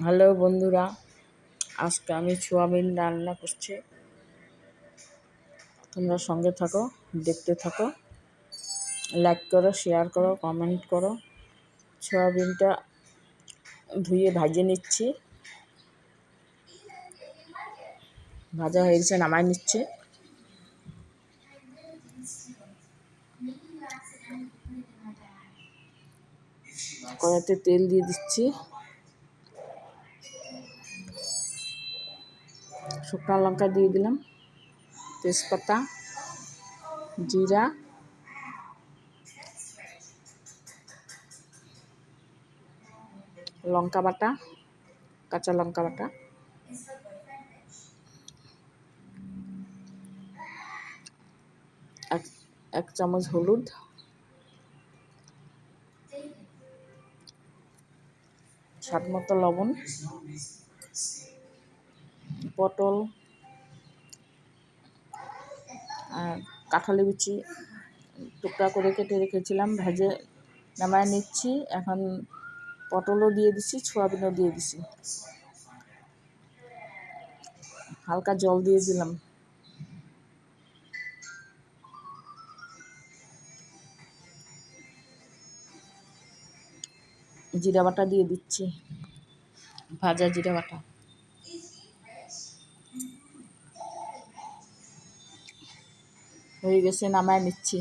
Hello বন্ধুরা, আজকে আমি সোয়াবিন রান্না করছি। তোমরা সঙ্গে থাকো, দেখতে থাকো, লাইক করো, শেয়ার করো, কমেন্ট করো। সোয়াবিনটা ধুয়ে ভাজে নিচ্ছি। ভাজা হয়ে গেছে, নামাই নিচ্ছি। কড়াইতে তেল দিয়ে দিচ্ছি। শুকনো লঙ্কা দিয়ে দিলাম, তেজপাতা, জিরা, লঙ্কা বাটা, কাঁচা লঙ্কা বাটা, এক চামচ হলুদ, স্বাদ মতো লবণ, পটল আর কাঁঠালি বিচি টুকরা করে কেটে রেখেছিলাম, ভেজে নামায় নিচ্ছি। এখন পটলও দিয়ে দিছি, সোয়াবিনও দিয়ে দিছি। হালকা জল দিয়ে দিলাম। জিরা বাটা দিয়ে দিচ্ছি, ভাজা জিরা বাটা। হয়ে গেছে, নামায় নিচ্ছি।